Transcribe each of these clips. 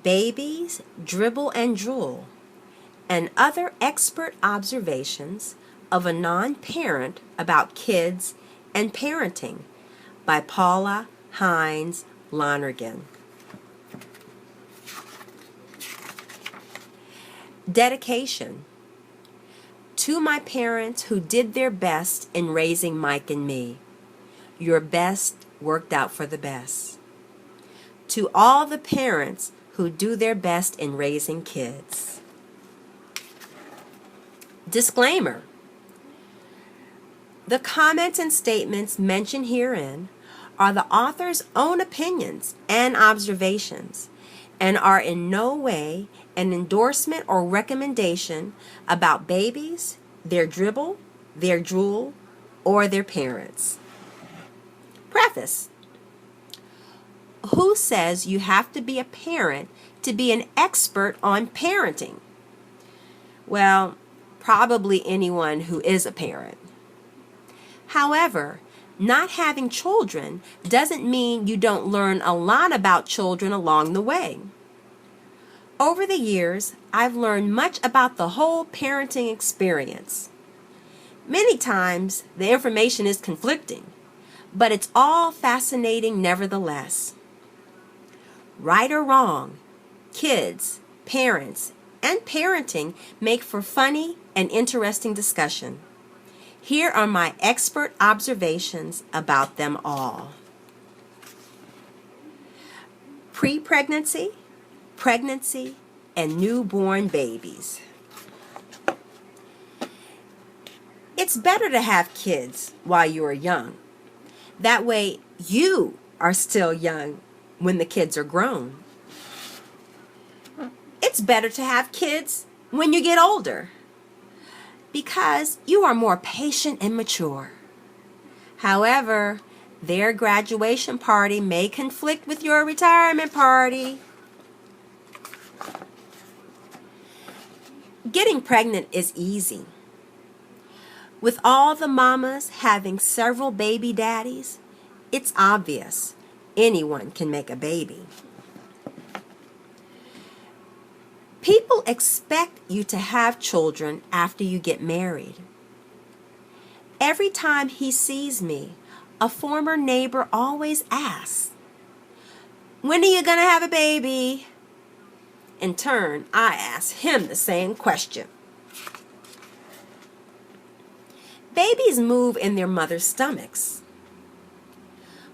Babies Dribble and Drool, and Other Expert Observations of a Non-Parent About Kids and Parenting by Paula, Hines, Lonergan. Dedication to my parents who did their best in raising Mike and me. Your best worked out for the best. To all the parents who do their best in raising kids. Disclaimer. The comments and statements mentioned herein are the author's own opinions and observations and are in no way an endorsement or recommendation about babies, their dribble, their drool, or their parents. Preface. Who says you have to be a parent to be an expert on parenting? Well, probably anyone who is a parent. However, not having children doesn't mean you don't learn a lot about children along the way. Over the years, I've learned much about the whole parenting experience. Many times, the information is conflicting, but it's all fascinating nevertheless. Right or wrong, kids, parents, and parenting make for funny and interesting discussion. Here are my expert observations about them all. Pre-pregnancy, pregnancy, and newborn babies. It's better to have kids while you are young. That way you are still young when the kids are grown. It's better to have kids when you get older because you are more patient and mature. However, their graduation party may conflict with your retirement party. Getting pregnant is easy. With all the mamas having several baby daddies, it's obvious anyone can make a baby. People expect you to have children after you get married. Every time he sees me, a former neighbor always asks, "When are you going to have a baby?" In turn, I ask him the same question. Babies move in their mother's stomachs.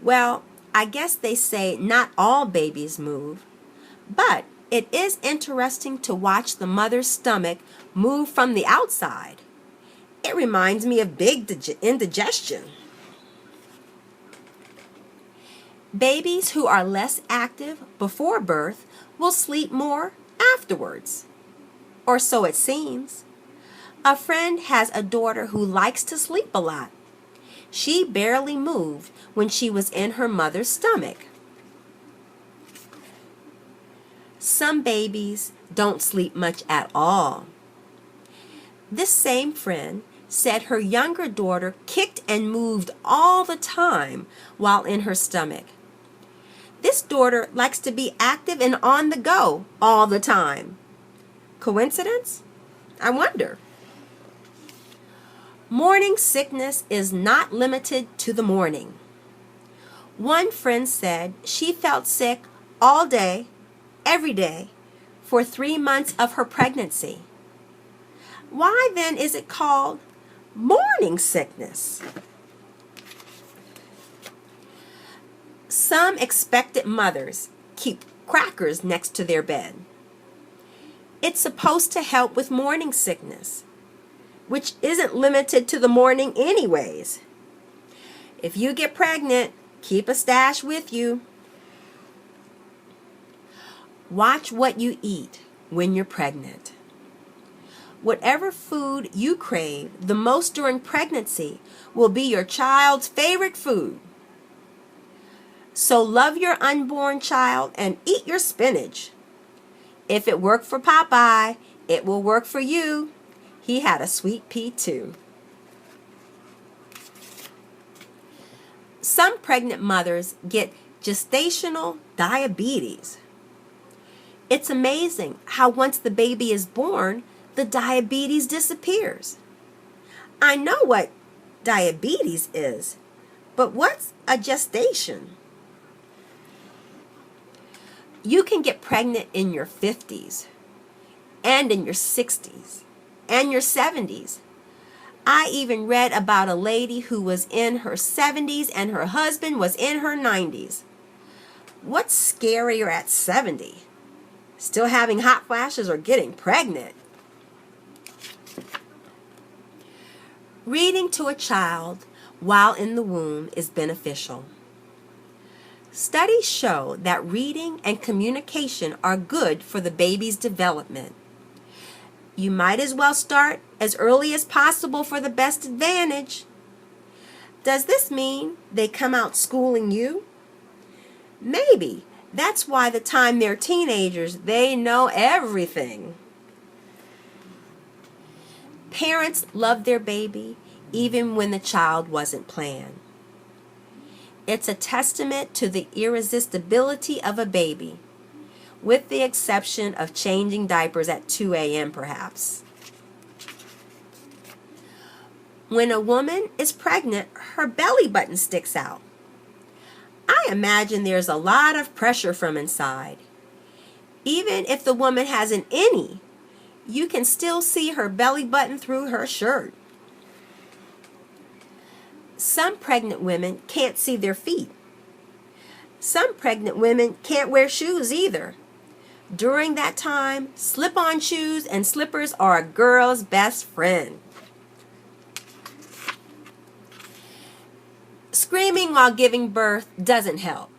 Well, I guess they say not all babies move, but it is interesting to watch the mother's stomach move from the outside. It reminds me of big indigestion. Babies who are less active before birth will sleep more afterwards, or so it seems. A friend has a daughter who likes to sleep a lot. She barely moved when she was in her mother's stomach. Some babies don't sleep much at all. This same friend said her younger daughter kicked and moved all the time while in her stomach. This daughter likes to be active and on the go all the time. Coincidence? I wonder. Morning sickness is not limited to the morning. One friend said she felt sick all day, every day, for 3 months of her pregnancy. Why then is it called morning sickness? Some expectant mothers keep crackers next to their bed. It's supposed to help with morning sickness, which isn't limited to the morning anyways. If you get pregnant, keep a stash with you. Watch what you eat when you're pregnant. Whatever food you crave the most during pregnancy will be your child's favorite food. So love your unborn child and eat your spinach. If it worked for Popeye, it will work for you. He had a sweet pea too. Some pregnant mothers get gestational diabetes. It's amazing how once the baby is born, the diabetes disappears. I know what diabetes is, but what's a gestation? You can get pregnant in your 50s and in your 60s and your 70s. I even read about a lady who was in her 70s and her husband was in her 90s. What's scarier at 70? Still having hot flashes or getting pregnant? Reading to a child while in the womb is beneficial. Studies show that reading and communication are good for the baby's development. You might as well start as early as possible for the best advantage. Does this mean they come out schooling you? Maybe. That's why the time they're teenagers, they know everything. Parents love their baby even when the child wasn't planned. It's a testament to the irresistibility of a baby, with the exception of changing diapers at 2 a.m. perhaps. When a woman is pregnant, her belly button sticks out. I imagine there's a lot of pressure from inside. Even if the woman has an innie, you can still see her belly button through her shirt. Some pregnant women can't see their feet. Some pregnant women can't wear shoes either. During that time, slip-on shoes and slippers are a girl's best friend. Screaming while giving birth doesn't help.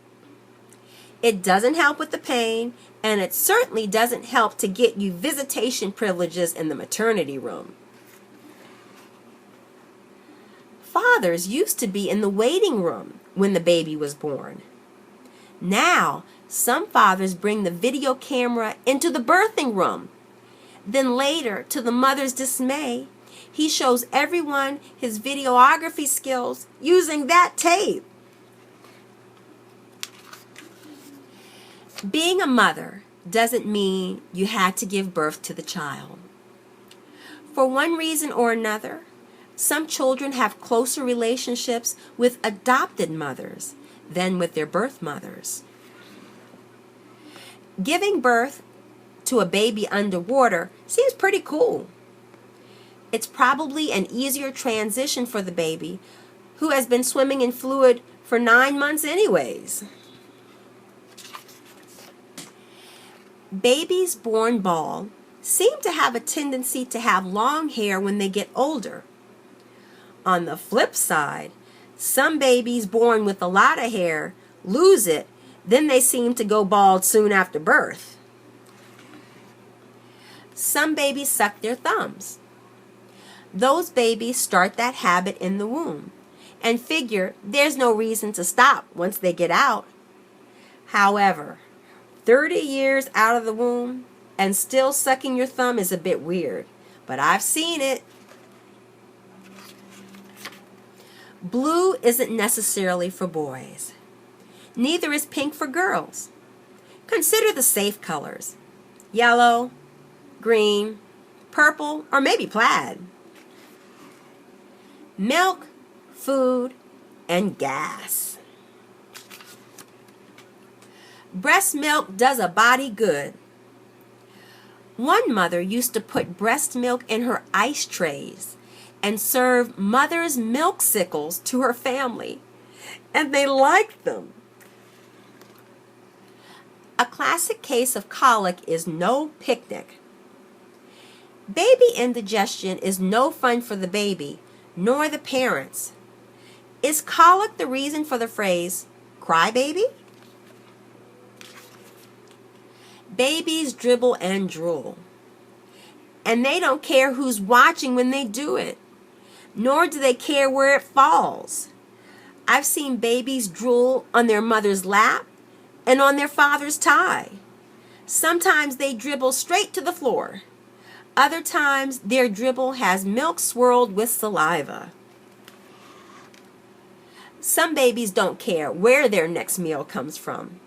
It doesn't help with the pain, and it certainly doesn't help to get you visitation privileges in the maternity room. Fathers used to be in the waiting room when the baby was born. Now, some fathers bring the video camera into the birthing room. Then later, to the mother's dismay, he shows everyone his videography skills using that tape. Being a mother doesn't mean you had to give birth to the child. For one reason or another, some children have closer relationships with adopted mothers than with their birth mothers. Giving birth to a baby underwater seems pretty cool. It's probably an easier transition for the baby, who has been swimming in fluid for 9 months anyways. Babies born bald seem to have a tendency to have long hair when they get older. On the flip side, some babies born with a lot of hair lose it, then they seem to go bald soon after birth. Some babies suck their thumbs. Those babies start that habit in the womb and figure there's no reason to stop once they get out. However, 30 years out of the womb and still sucking your thumb is a bit weird, but I've seen it. Blue isn't necessarily for boys. Neither is pink for girls. Consider the safe colors: yellow, green, purple, or maybe plaid. Milk, food, and gas. Breast milk does a body good. One mother used to put breast milk in her ice trays and serve mother's milksicles to her family, and they liked them. A classic case of colic is no picnic. Baby indigestion is no fun for the baby, nor the parents. Is colic the reason for the phrase, cry baby? Babies dribble and drool, and they don't care who's watching when they do it, nor do they care where it falls. I've seen babies drool on their mother's lap and on their father's tie. Sometimes they dribble straight to the floor. Other times their dribble has milk swirled with saliva. Some babies don't care where their next meal comes from.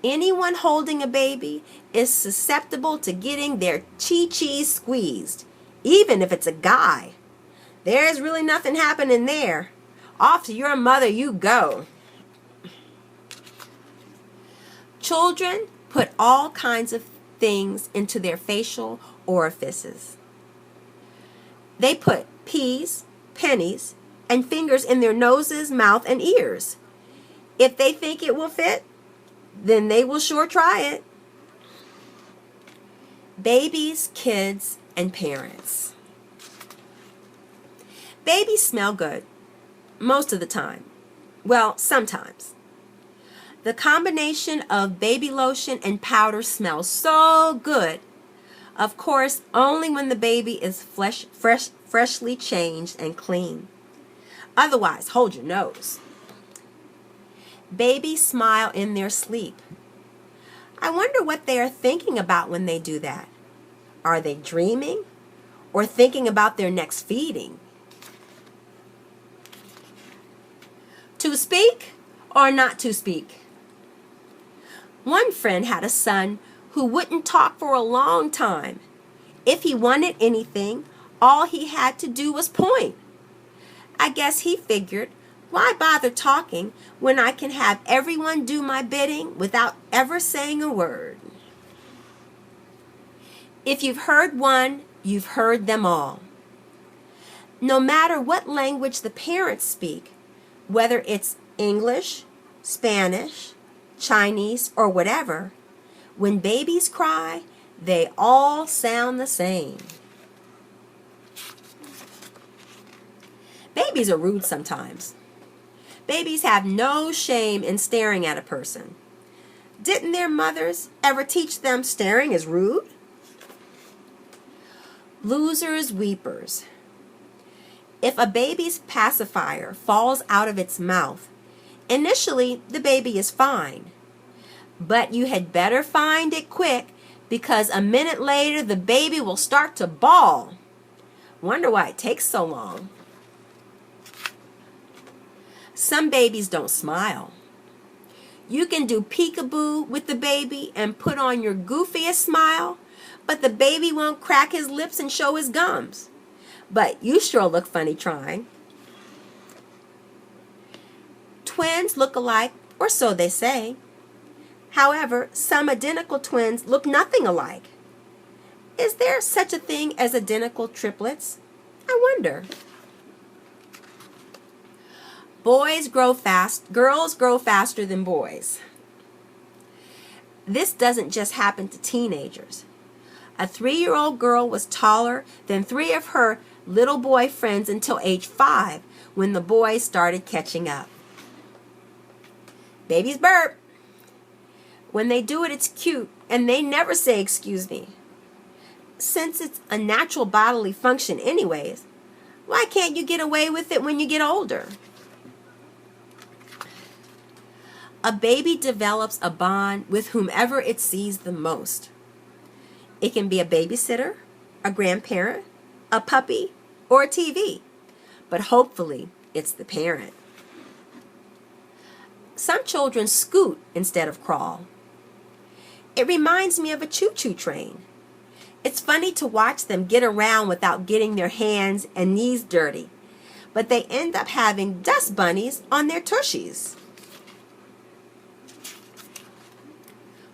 Anyone holding a baby is susceptible to getting their chi-chi squeezed, even if it's a guy. There's really nothing happening there. Off to your mother you go. Children put all kinds of things into their facial orifices. They put peas, pennies, and fingers in their noses, mouth, and ears. If they think it will fit, then they will sure try it. Babies, kids, and parents. Babies smell good most of the time. Well, sometimes. The combination of baby lotion and powder smells so good. Of course, only when the baby is freshly changed and clean. Otherwise, hold your nose. Babies smile in their sleep. I wonder what they are thinking about when they do that. Are they dreaming or thinking about their next feeding? To speak or not to speak? One friend had a son who wouldn't talk for a long time. If he wanted anything, all he had to do was point. I guess he figured, why bother talking when I can have everyone do my bidding without ever saying a word? If you've heard one, you've heard them all. No matter what language the parents speak, whether it's English, Spanish, Chinese, or whatever, when babies cry, they all sound the same. Babies are rude sometimes. Babies have no shame in staring at a person. Didn't their mothers ever teach them staring is rude? Losers, weepers. If a baby's pacifier falls out of its mouth, initially the baby is fine. But you had better find it quick, because a minute later the baby will start to bawl. Wonder why it takes so long. Some babies don't smile. You can do peekaboo with the baby and put on your goofiest smile, but the baby won't crack his lips and show his gums. But you sure look funny trying. Twins look alike, or so they say. However, some identical twins look nothing alike. Is there such a thing as identical triplets? I wonder. Boys grow fast, girls grow faster than boys. This doesn't just happen to teenagers. A 3-year-old girl was taller than 3 of her little boy friends until age 5, when the boys started catching up. Babies burp. When they do it, it's cute, and they never say excuse me. Since it's a natural bodily function anyways, why can't you get away with it when you get older? A baby develops a bond with whomever it sees the most. It can be a babysitter, a grandparent, a puppy, or a TV, but hopefully it's the parent. Some children scoot instead of crawl. It reminds me of a choo-choo train. It's funny to watch them get around without getting their hands and knees dirty, but they end up having dust bunnies on their tushies.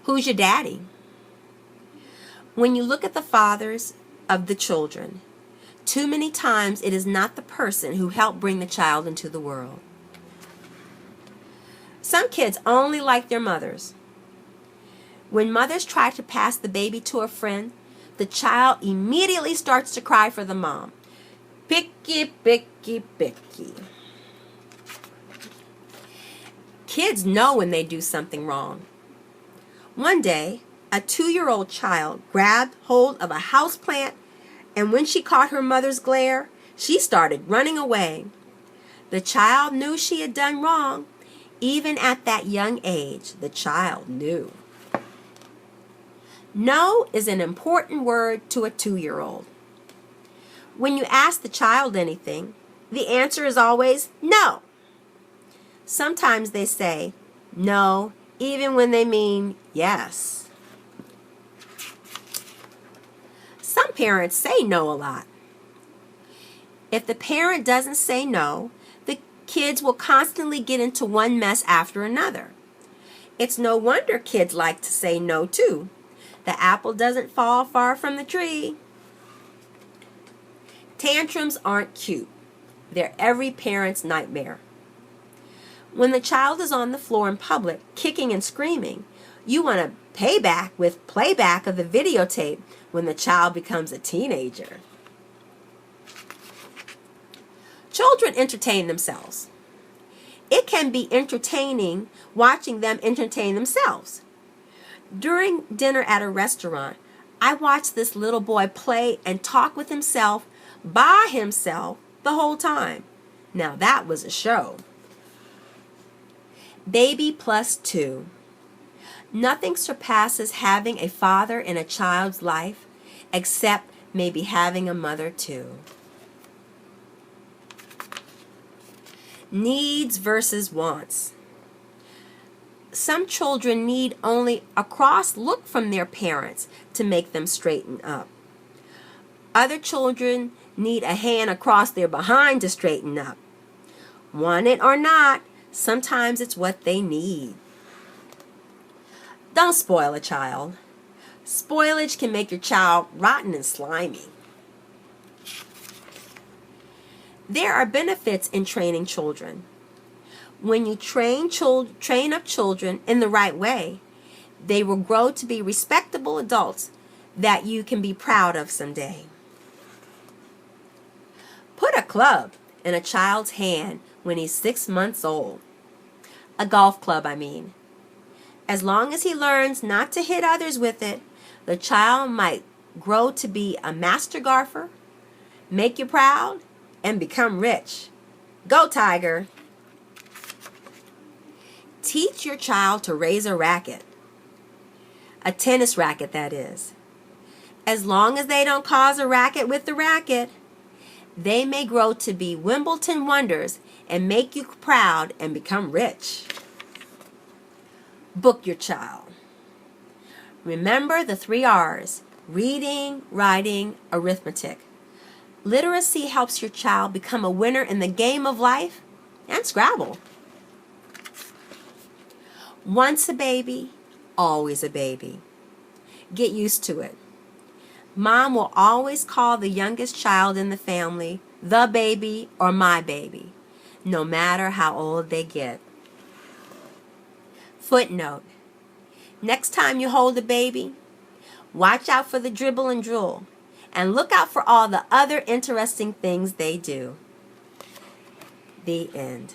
Who's your daddy? When you look at the fathers of the children, too many times it is not the person who helped bring the child into the world. Some kids only like their mothers. When mothers try to pass the baby to a friend, the child immediately starts to cry for the mom. Picky, picky, picky. Kids know when they do something wrong. One day, a 2-year-old child grabbed hold of a houseplant, and when she caught her mother's glare, she started running away. The child knew she had done wrong. Even at that young age, the child knew. No is an important word to a 2-year-old. When you ask the child anything, the answer is always no. Sometimes they say, no, even when they mean yes. Some parents say no a lot. If the parent doesn't say no, the kids will constantly get into one mess after another. It's no wonder kids like to say no too. The apple doesn't fall far from the tree. Tantrums aren't cute. They're every parent's nightmare. When the child is on the floor in public, kicking and screaming, you want to pay back with playback of the videotape when the child becomes a teenager. Children entertain themselves. It can be entertaining watching them entertain themselves. During dinner at a restaurant, I watched this little boy play and talk with himself by himself the whole time. Now that was a show. Baby plus 2. Nothing surpasses having a father in a child's life except maybe having a mother too. Needs versus wants. Some children need only a cross look from their parents to make them straighten up. Other children need a hand across their behind to straighten up. Want it or not, sometimes it's what they need. Don't spoil a child. Spoilage can make your child rotten and slimy. There are benefits in training children. When you train up children in the right way, they will grow to be respectable adults that you can be proud of someday. Put a club in a child's hand when he's 6 months old. A golf club, I mean. As long as he learns not to hit others with it, the child might grow to be a master golfer, make you proud, and become rich. Go, Tiger! Teach your child to raise a racket. A tennis racket, that is. As long as they don't cause a racket with the racket, they may grow to be Wimbledon wonders and make you proud and become rich. Book your child. Remember the 3 R's: reading, writing, arithmetic. Literacy helps your child become a winner in the game of life and Scrabble. Once a baby, always a baby. Get used to it. Mom will always call the youngest child in the family the baby or my baby, no matter how old they get. Footnote: next time you hold a baby, watch out for the dribble and drool, and look out for all the other interesting things they do. The end.